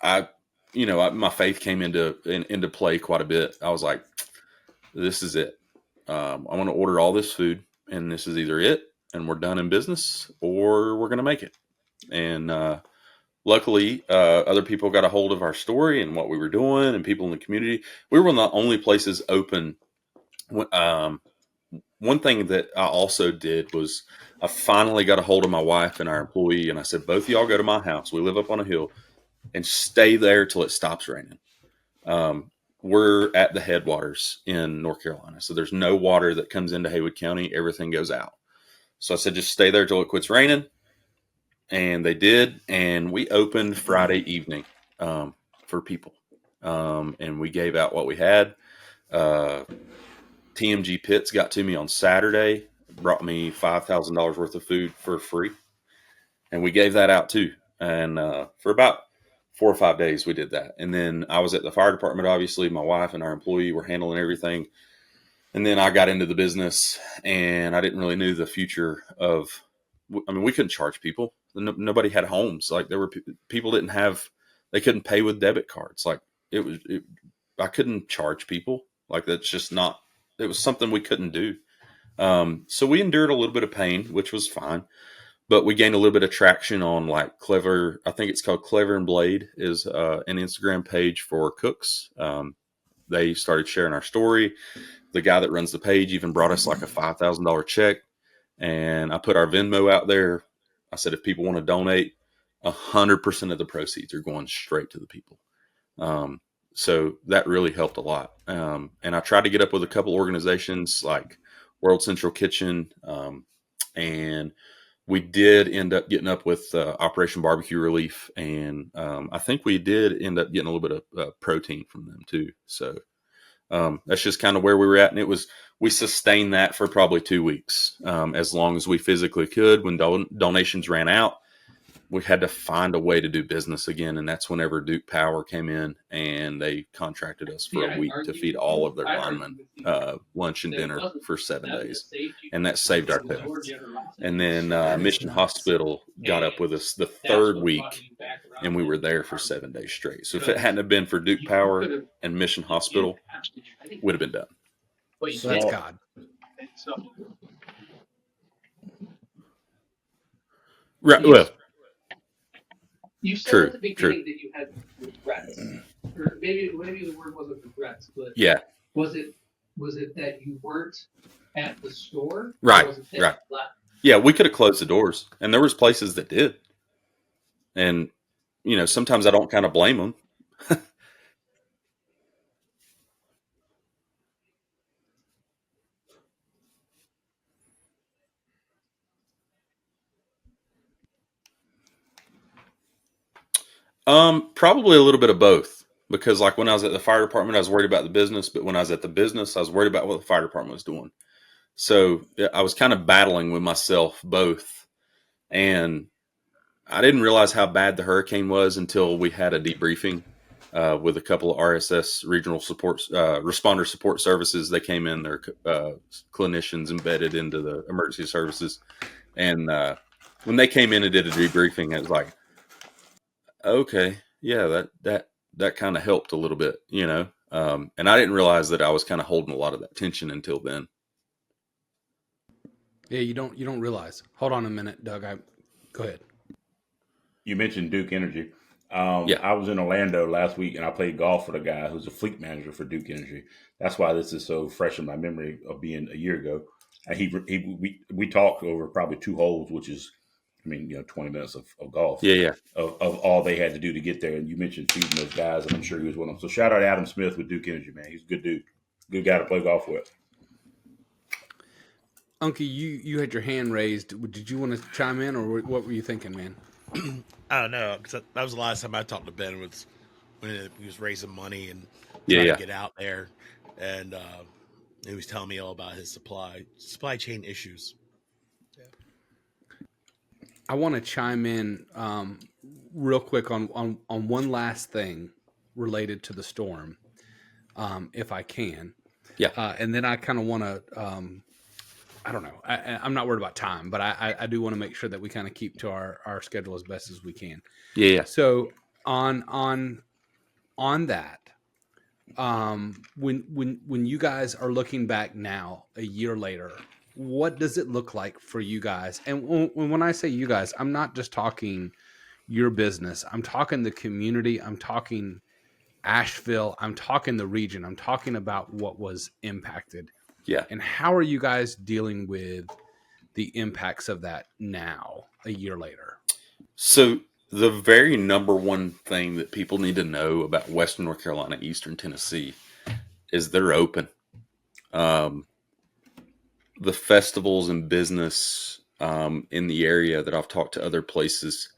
my faith came into play quite a bit. I was like, this is it. I want to order all this food, and this is either it, and we're done in business, or we're going to make it. And luckily, other people got a hold of our story and what we were doing, and people in the community. We were one of the only places open. One thing that I also did was I finally got a hold of my wife and our employee, and I said, both of y'all go to my house. We live up on a hill, and stay there till it stops raining. We're at the headwaters in North Carolina, so there's no water that comes into Haywood County. Everything goes out. So I said, just stay there till it quits raining. And they did, and we opened Friday evening for people. And we gave out what we had. TMG Pits got to me on Saturday, brought me $5,000 worth of food for free. And we gave that out too. And for about 4 or 5 days, we did that. And then I was at the fire department, obviously. My wife and our employee were handling everything. And then I got into the business, and I didn't really know the future of, we couldn't charge people. Nobody had homes. Like people they couldn't pay with debit cards. Like I couldn't charge people. Like that's just not, it was something we couldn't do. So we endured a little bit of pain, which was fine, but we gained a little bit of traction on like Clever. I think it's called Clever and Blade is an Instagram page for cooks. They started sharing our story. The guy that runs the page even brought us like a $5,000 check, and I put our Venmo out there. I said, if people want to donate, 100% of the proceeds are going straight to the people. So that really helped a lot. And I tried to get up with a couple organizations like World Central Kitchen. And we did end up getting up with Operation Barbecue Relief. And I think we did end up getting a little bit of protein from them too. So that's just kind of where we were at. And we sustained that for probably 2 weeks, as long as we physically could. When donations ran out, we had to find a way to do business again. And that's whenever Duke Power came in and they contracted us for a week to feed all of their linemen lunch and dinner for 7 days. And that saved our pets. And then Mission Hospital got up with us the 3rd week, and we were there for 7 days straight. So if it hadn't have been for Duke Power and Mission Hospital, would have been done. So that's God. Right. Well, You said True, at the beginning that you had regrets, or maybe the word wasn't regrets, but Yeah. was it that you weren't at the store? Right. Or was it that Right. you left? Yeah, we could have closed the doors, and there was places that did. And, sometimes I don't kind of blame them. Probably a little bit of both, because like when I was at the fire department, I was worried about the business, but when I was at the business, I was worried about what the fire department was doing. So I was kind of battling with myself both. And I didn't realize how bad the hurricane was until we had a debriefing with a couple of RSS regional responder support services. They came in, their clinicians embedded into the emergency services. And when they came in and did a debriefing, it was like, okay, yeah, that kind of helped a little bit, and I didn't realize that I was kind of holding a lot of that tension until then. Yeah, you don't realize. Hold on a minute, Doug. Go ahead. You mentioned Duke Energy. Yeah. I was in Orlando last week, and I played golf with a guy who's a fleet manager for Duke Energy. That's why this is so fresh in my memory of being a year ago. And we talked over probably 2 holes, which is, 20 minutes of golf. Yeah. Of all they had to do to get there. And you mentioned feeding those guys, and I'm sure he was one of them. So shout out to Adam Smith with Duke Energy, man. He's a good dude. Good guy to play golf with. Unky, you had your hand raised. Did you want to chime in, or what were you thinking, man? I don't know, because that was the last time I talked to Ben, was when he was raising money and Yeah, trying to get out there, and he was telling me all about his supply chain issues. I want to chime in real quick on one last thing related to the storm, if I can. Yeah. And then I kind of want to, I don't know. I'm not worried about time, but I do want to make sure that we kind of keep to our schedule as best as we can. Yeah. So on that, when you guys are looking back now, a year later, what does it look like for you guys? And when I say you guys, I'm not just talking your business. I'm talking the community. I'm talking Asheville. I'm talking the region. I'm talking about what was impacted. Yeah. And how are you guys dealing with the impacts of that now, a year later? So the very number one thing that people need to know about Western North Carolina, Eastern Tennessee, is they're open. The festivals and business in the area that I've talked to other places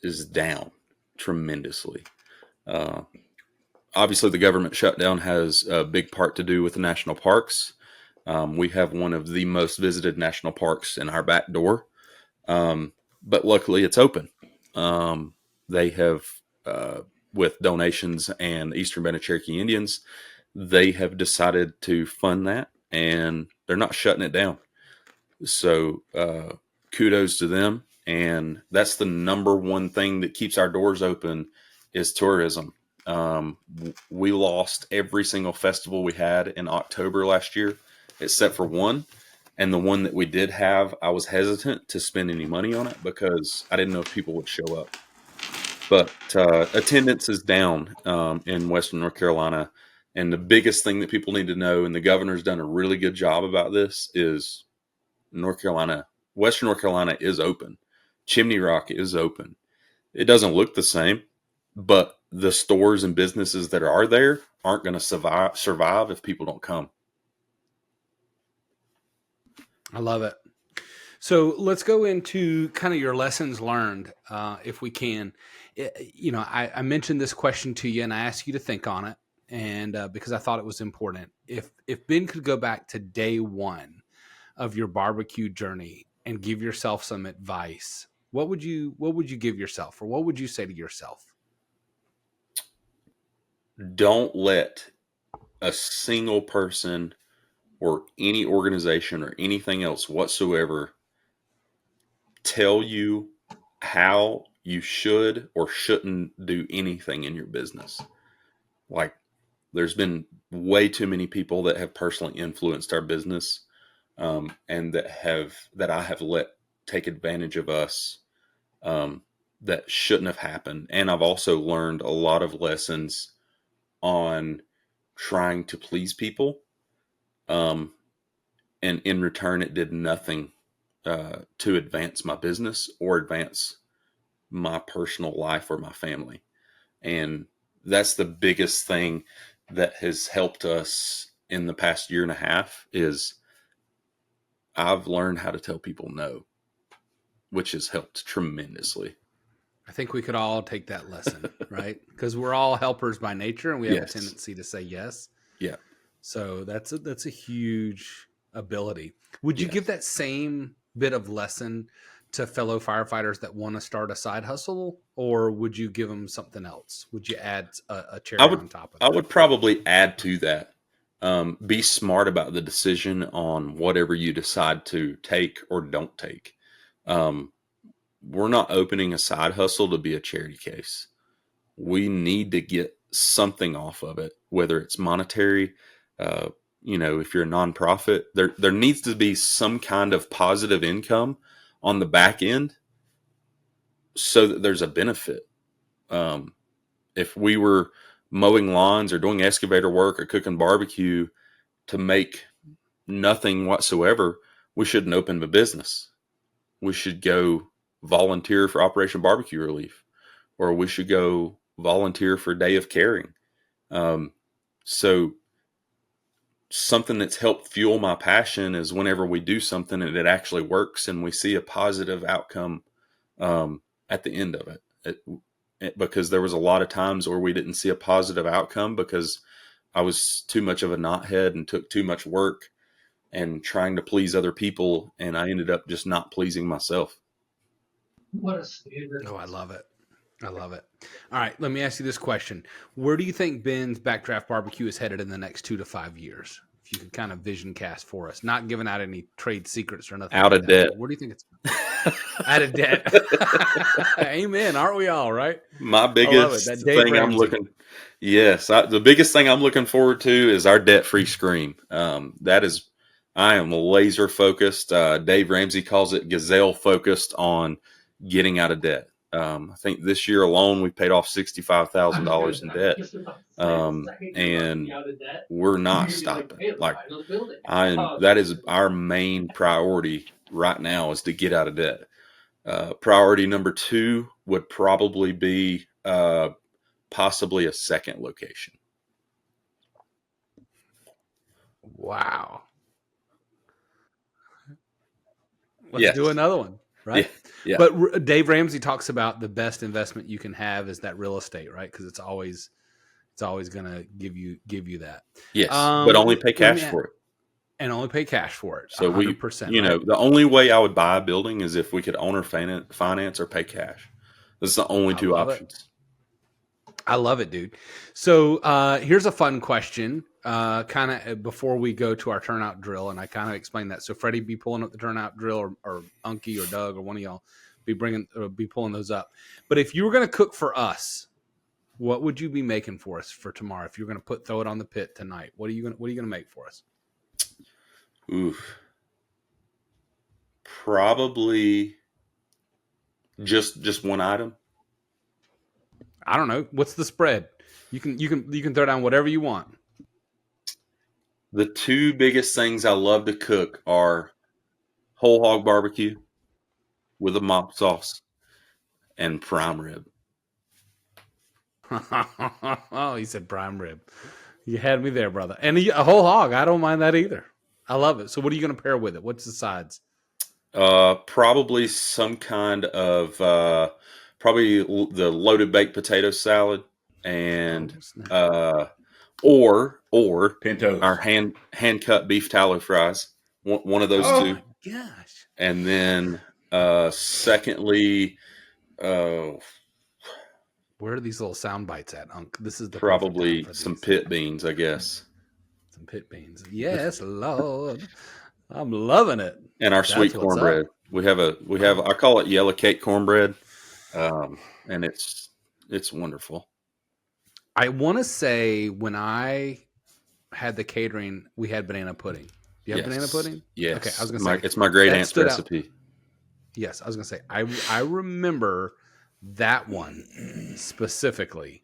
is down tremendously. Obviously, the government shutdown has a big part to do with the national parks. We have one of the most visited national parks in our back door, but luckily it's open. They have, with donations and Eastern Band of Cherokee Indians, they have decided to fund that, and they're not shutting it down. So kudos to them. And that's the number one thing that keeps our doors open is tourism. We lost every single festival we had in October last year, except for one. And the one that we did have, I was hesitant to spend any money on it because I didn't know if people would show up. But attendance is down in Western North Carolina. And the biggest thing that people need to know, and the governor's done a really good job about this, is Western North Carolina is open. Chimney Rock is open. It doesn't look the same, but the stores and businesses that are there aren't going to survive if people don't come. I love it. So let's go into kind of your lessons learned, if we can. I mentioned this question to you, and I asked you to think on it, and because I thought it was important. If Ben could go back to day one of your barbecue journey and give yourself some advice, what would you give yourself, or what would you say to yourself? Don't let a single person or any organization or anything else whatsoever tell you how you should or shouldn't do anything in your business. Like, there's been way too many people that have personally influenced our business, and that I have let take advantage of us that shouldn't have happened. And I've also learned a lot of lessons on trying to please people. And in return, it did nothing to advance my business or advance my personal life or my family. And that's the biggest thing that has helped us in the past year and a half is I've learned how to tell people no, which has helped tremendously. I think we could all take that lesson, right? Because we're all helpers by nature and we have a tendency to say yes. Yeah. So that's a huge ability. Would you give that same bit of lesson to fellow firefighters that want to start a side hustle, or would you give them something else? Would you add a cherry on top of that? I would probably add to that. Be smart about the decision on whatever you decide to take or don't take. We're not opening a side hustle to be a charity case. We need to get something off of it, whether it's monetary. If you're a nonprofit, there needs to be some kind of positive income on the back end so that there's a benefit. If we were mowing lawns or doing excavator work or cooking barbecue to make nothing whatsoever, we shouldn't open a business. We should go volunteer for Operation Barbecue Relief, or we should go volunteer for Day of Caring. So something that's helped fuel my passion is whenever we do something and it actually works and we see a positive outcome at the end of it, because there was a lot of times where we didn't see a positive outcome because I was too much of a knothead and took too much work and trying to please other people, and I ended up just not pleasing myself. What a standard. Oh, I love it. I love it. All right, let me ask you this question. Where do you think Ben's Backdraft Barbecue is headed in the next 2 to 5 years? If you could kind of vision cast for us, not giving out any trade secrets or nothing. Out of debt. Where do you think it's out of debt? Amen. Aren't we all, right? My biggest thing I'm looking, the biggest thing I'm looking forward to is our debt-free scream. I am laser focused. Dave Ramsey calls it gazelle focused on getting out of debt. I think this year alone, we paid off $65,000 in debt. And we're not stopping. That is our main priority right now, is to get out of debt. Priority number 2 would probably be possibly a second location. Wow. Let's do another one, right? Yeah. But Dave Ramsey talks about the best investment you can have is that real estate, right? Because it's always going to give you that. Yes, but only pay cash for it. And only pay cash for it. So 100%. The only way I would buy a building is if we could own or finance or pay cash. That's the only two options. I love it, dude. So here's a fun question, kind of before we go to our turnout drill, and I kind of explained that. So Freddie be pulling up the turnout drill, or Unky or Doug or one of y'all be pulling those up. But if you were going to cook for us, what would you be making for us for tomorrow? If you're going to throw it on the pit tonight, what are you going to make for us? Oof. Probably just one item. I don't know. What's the spread? You can throw down whatever you want. The 2 biggest things I love to cook are whole hog barbecue with a mop sauce and prime rib. Oh, he said prime rib. You had me there, brother. And a whole hog. I don't mind that either. I love it. So what are you going to pair with it? What's the sides? Probably some kind of probably the loaded baked potato salad, and or Pintos, our hand cut beef tallow fries. One of those 2. Oh my gosh! And then secondly, where are these little sound bites at, Unc? This is probably some pit beans, I guess. Some pit beans. Yes, Lord. I'm loving it. And our sweet cornbread. We have I call it yellow cake cornbread. And it's wonderful. I want to say when I had the catering, we had banana pudding. Do you have banana pudding? Yes. Okay. I was going to say it's my great aunt's recipe. Yes. I was going to say, I remember That one specifically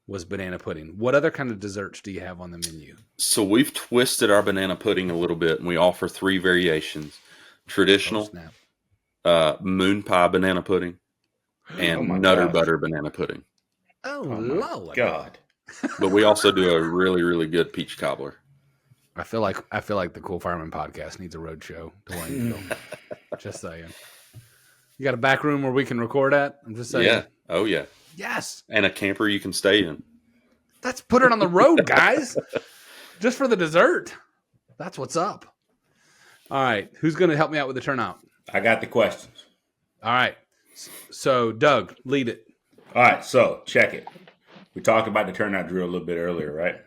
was banana pudding. What other kind of desserts do you have on the menu? So we've twisted our banana pudding a little bit, and we offer 3 variations: traditional, moon pie banana pudding, and Nutter Butter banana pudding. Oh Lord, God! But we also do a really, really good peach cobbler. I feel like the Cool Fireman Podcast needs a road show to Waynesville. Just saying. You got a back room where we can record at? I'm just saying. Yeah. Oh yeah. Yes. And a camper you can stay in. Let's put it on the road, guys. Just for the dessert. That's what's up. All right. Who's going to help me out with the turnout? I got the questions. All right. So, Doug, lead it. All right. So, check it. We talked about the turnout drill a little bit earlier, right?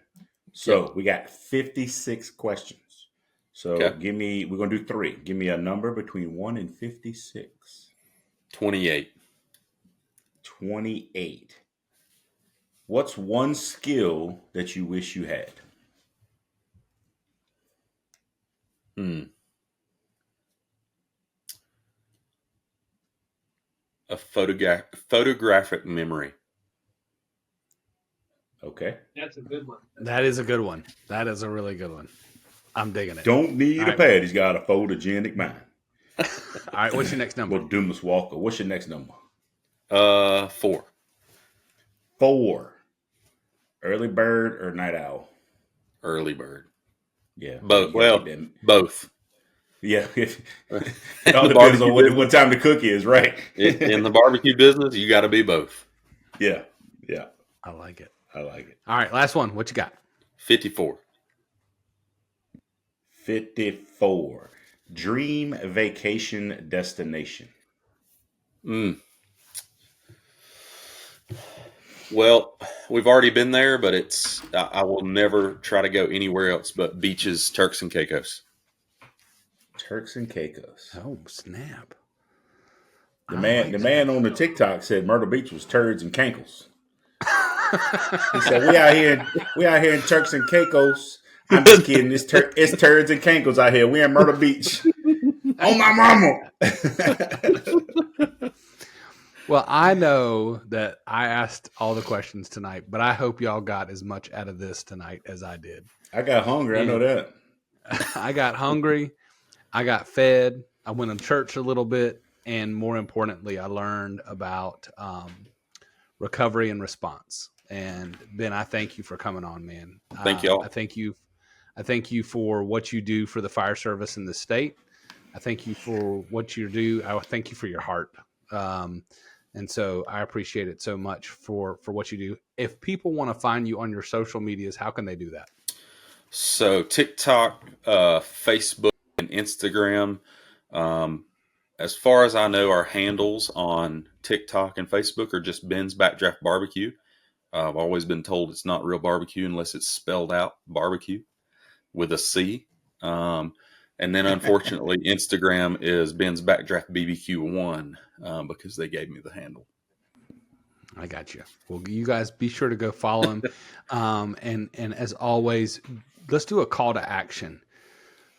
So, we got 56 questions. So, we're going to do 3. Give me a number between 1 and 56. 28. 28. What's one skill that you wish you had? A photographic memory. Okay. That's a good one. That is a good one. That is a really good one. I'm digging it. Don't need a pad. He's got a photogenic mind. All right. What's your next number? Well, Dumas Walker. What's your next number? 4. 4. Early bird or night owl? Early bird. Yeah. Both. Well, both. Yeah. It all depends on what time the cook is, right? In the barbecue business, you got to be both. Yeah. Yeah. I like it. I like it. All right. Last one. What you got? 54. 54. Dream vacation destination. Well, we've already been there, but I will never try to go anywhere else but beaches, Turks and Caicos. Turks and Caicos. Oh, snap. The man on the TikTok said Myrtle Beach was turds and cankles. He said, we out here in Turks and Caicos. I'm just kidding. It's turds and cankles out here. We in Myrtle Beach. Oh, my mama. Well, I know that I asked all the questions tonight, but I hope y'all got as much out of this tonight as I did. I got hungry. I know that. I got hungry. I got fed. I went to church a little bit. And more importantly, I learned about recovery and response. And Ben, I thank you for coming on, man. Thank y'all. I thank you for what you do for the fire service in the state. I thank you for what you do. I thank you for your heart. And so I appreciate it so much for what you do. If people want to find you on your social medias, how can they do that? So TikTok, Facebook, and Instagram. As far as I know, our handles on TikTok and Facebook are just Ben's Backdraft Barbecue. I've always been told it's not real barbecue unless it's spelled out barbecue with a C. And then unfortunately, Instagram is Ben's Backdraft BBQ1 because they gave me the handle. I got you. Well, you guys be sure to go follow him. And as always, let's do a call to action.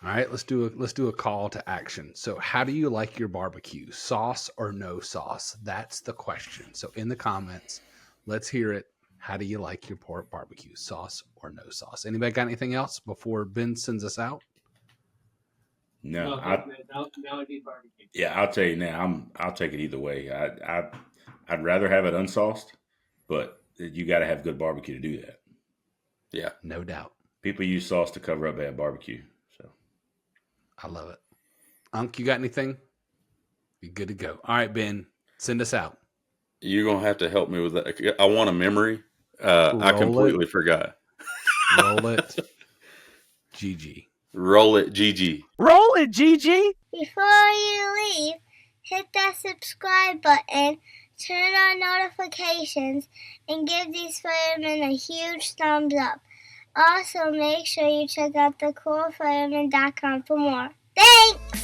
All right, let's do a call to action. So how do you like your barbecue? Sauce or no sauce? That's the question. So in the comments, let's hear it. How do you like your pork barbecue? Sauce or no sauce? Anybody got anything else before Ben sends us out? No, now I need barbecue. Yeah, I'll tell you now. I'll take it either way. I'd rather have it unsauced, but you got to have good barbecue to do that. Yeah, no doubt. People use sauce to cover up bad barbecue. So I love it. Unc, you got anything? You're good to go. All right, Ben, send us out. You're gonna have to help me with that. I want a memory. I completely forgot. Roll it, GG. Roll it, GG. Roll it, GG. Before you leave, hit that subscribe button, turn on notifications, and give these firemen a huge thumbs up. Also, make sure you check out thecoolfireman.com for more. Thanks!